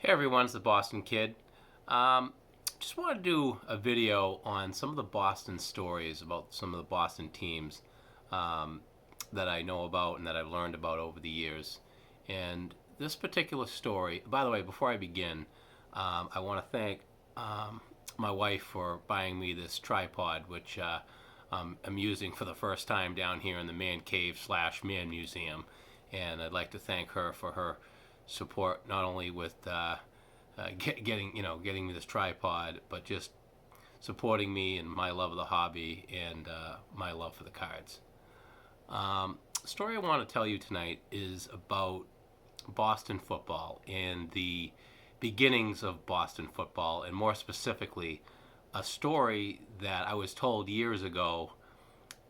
Hey everyone, it's the Boston Kid. Um, just want to do a video on some of the Boston stories about some of the Boston teams um, that I know about and that I've learned about over the years. And this particular story, by the way, before I begin, I want to thank um, my wife for buying me this tripod, which I'm using for the first time down here in the man cave slash man museum. And I'd like to thank her for her support, not only with getting me this tripod, but just supporting me and my love of the hobby and my love for the cards. The story I want to tell you tonight is about Boston football and the beginnings of Boston football, and more specifically, a story that I was told years ago.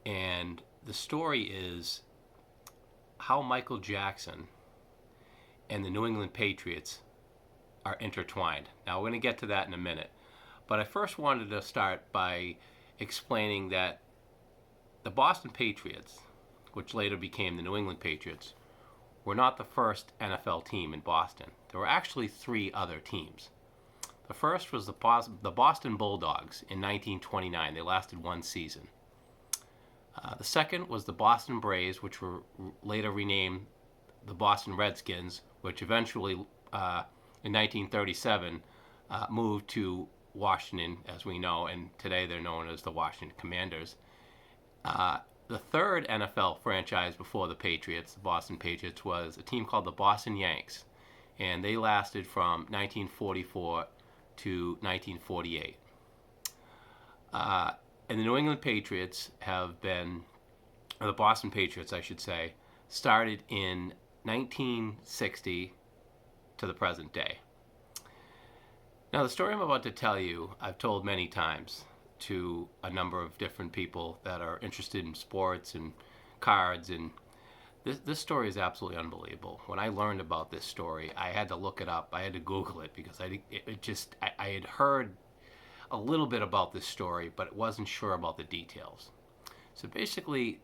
And the story is how Michael Jackson and the New England Patriots are intertwined. Now, we're going to get to that in a minute. But I first wanted to start by explaining that the Boston Patriots, which later became the New England Patriots, were not the first NFL team in Boston. There were actually three other teams. The first was the Boston Bulldogs in 1929. They lasted one season. The second was the Boston Braves, which were later renamed the Boston Redskins, which eventually, in 1937, moved to Washington, as we know, and today they're known as the Washington Commanders. The third NFL franchise before the Patriots, the Boston Patriots, was a team called the Boston Yanks, and they lasted from 1944 to 1948. And the New England Patriots have been, or the Boston Patriots, I should say, started in 1960 to the present day. Now, the story I'm about to tell you, I've told many times to a number of different people that are interested in sports and cards, and this story is absolutely unbelievable. When I learned about this story, I had to look it up. I had to Google it because I had heard a little bit about this story, but wasn't sure about the details. So basically,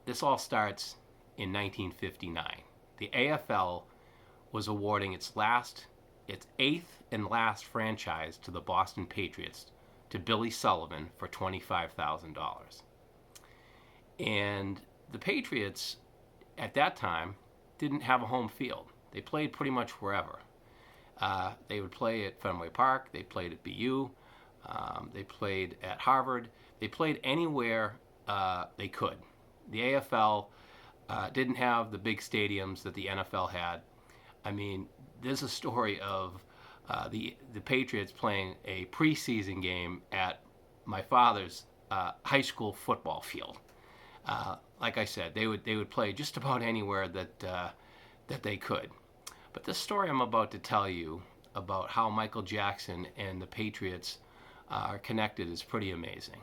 this all starts in 1959. The AFL was awarding its eighth and last franchise to the Boston Patriots, to Billy Sullivan, for $25,000. And the Patriots at that time didn't have a home field. They played pretty much wherever. They would play at Fenway Park. They played at BU. They played at Harvard. They played anywhere they could. The AFL didn't have the big stadiums that the NFL had. I mean, there's a story of the Patriots playing a preseason game at my father's high school football field. Like I said, they would play just about anywhere that they could. But this story I'm about to tell you about how Michael Jackson and the Patriots are connected is pretty amazing.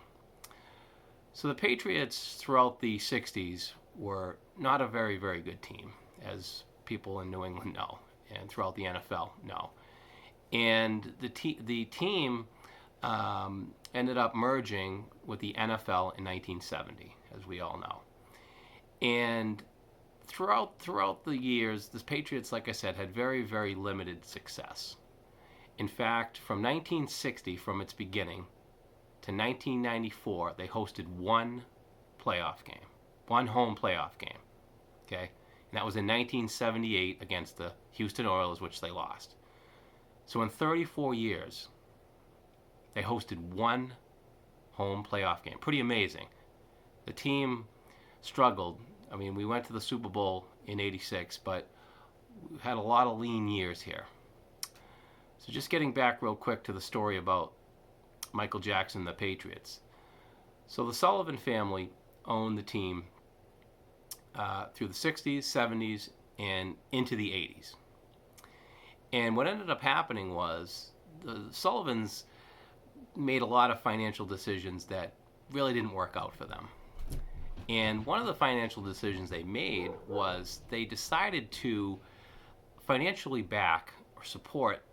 So the Patriots throughout the 60s were not a very, very good team, as people in New England know, and throughout the NFL know. And the team ended up merging with the NFL in 1970, as we all know. And throughout the years, the Patriots, like I said, had very, very limited success. In fact, from 1960, from its beginning, to 1994, they hosted one playoff game, one home playoff game, okay? And that was in 1978 against the Houston Oilers, which they lost. So in 34 years, they hosted one home playoff game. Pretty amazing. The team struggled. I mean, we went to the Super Bowl in '86, but we had a lot of lean years here. So just getting back real quick to the story about Michael Jackson and the Patriots. So the Sullivan family owned the team through the 60s, 70s, and into the 80s. And what ended up happening was the Sullivans made a lot of financial decisions that really didn't work out for them. And one of the financial decisions they made was they decided to financially back or support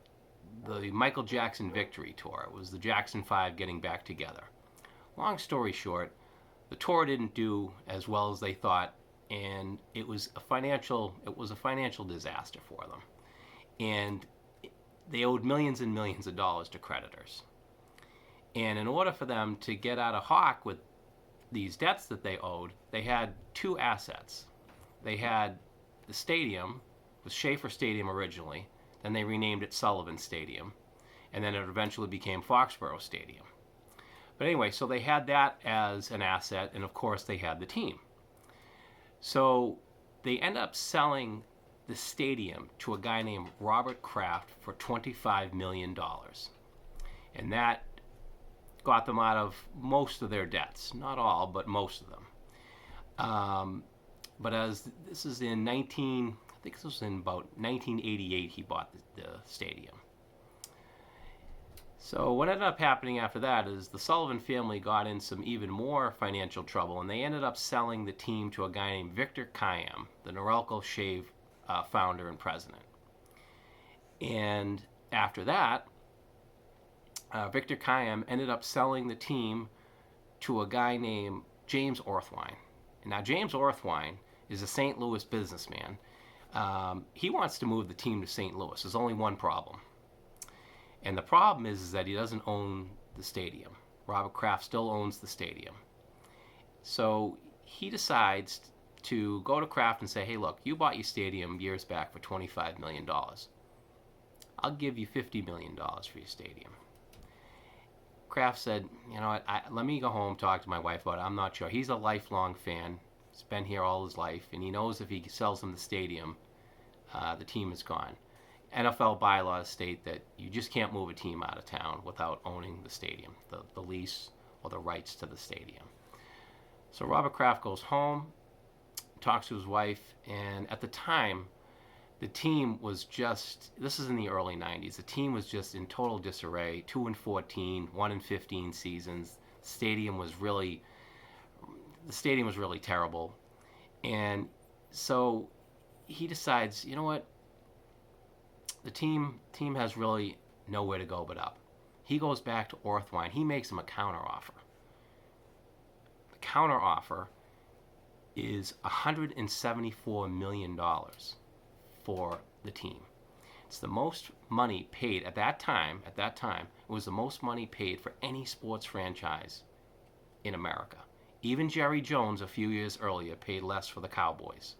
the Michael Jackson Victory Tour. It was the Jackson 5 getting back together. Long story short, the tour didn't do as well as they thought, and it was a financial disaster for them. And they owed millions and millions of dollars to creditors. And in order for them to get out of hock with these debts that they owed, they had two assets. They had the stadium, it was Schaefer Stadium originally, then they renamed it Sullivan Stadium, and then it eventually became Foxborough Stadium. But anyway, so they had that as an asset, and of course they had the team. So they end up selling the stadium to a guy named Robert Kraft for $25 million. And that got them out of most of their debts. Not all, but most of them. But as this is in I think this was in about 1988, he bought the stadium. So what ended up happening after that is the Sullivan family got in some even more financial trouble, and they ended up selling the team to a guy named Victor Kiam, the Norelco Shave founder and president. And after that, Victor Kiam ended up selling the team to a guy named James Orthwein. And now James Orthwein is a St. Louis businessman. He wants to move the team to St. Louis. There's only one problem. And the problem is that he doesn't own the stadium. Robert Kraft still owns the stadium. So he decides to go to Kraft and say, hey, look, you bought your stadium years back for $25 million. I'll give you $50 million for your stadium. Kraft said, you know what, let me go home, talk to my wife about it. I'm not sure. He's a lifelong fan. He's been here all his life, and he knows if he sells him the stadium, the team is gone. NFL bylaws state that you just can't move a team out of town without owning the stadium, the lease or the rights to the stadium. So Robert Kraft goes home, talks to his wife, and at the time, the team was just, this is in the early 90s, the team was just in total disarray, 2-14, 1-15 seasons. The stadium was really terrible. And so he decides, you know what, the team has really nowhere to go but up. He goes back to Orthwein. He makes him a counteroffer. The counteroffer is $174 million for the team. It's the most money paid at that time. At that time, it was the most money paid for any sports franchise in America. Even Jerry Jones, a few years earlier, paid less for the Cowboys.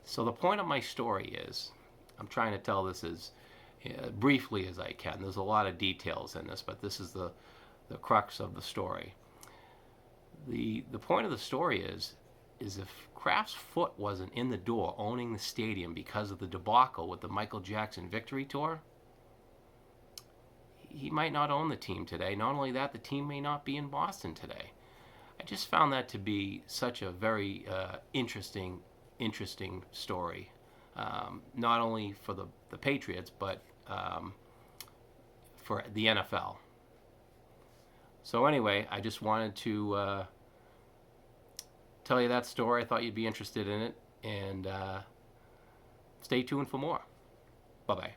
So the point of my story is, I'm trying to tell this as briefly as I can. There's a lot of details in this, but this is the crux of the story. The point of the story is if Kraft's foot wasn't in the door owning the stadium because of the debacle with the Michael Jackson Victory Tour, he might not own the team today. Not only that, the team may not be in Boston today. I just found that to be such a very interesting story. Not only for the Patriots, but for the NFL. So anyway, I just wanted to tell you that story. I thought you'd be interested in it, and stay tuned for more. Bye-bye.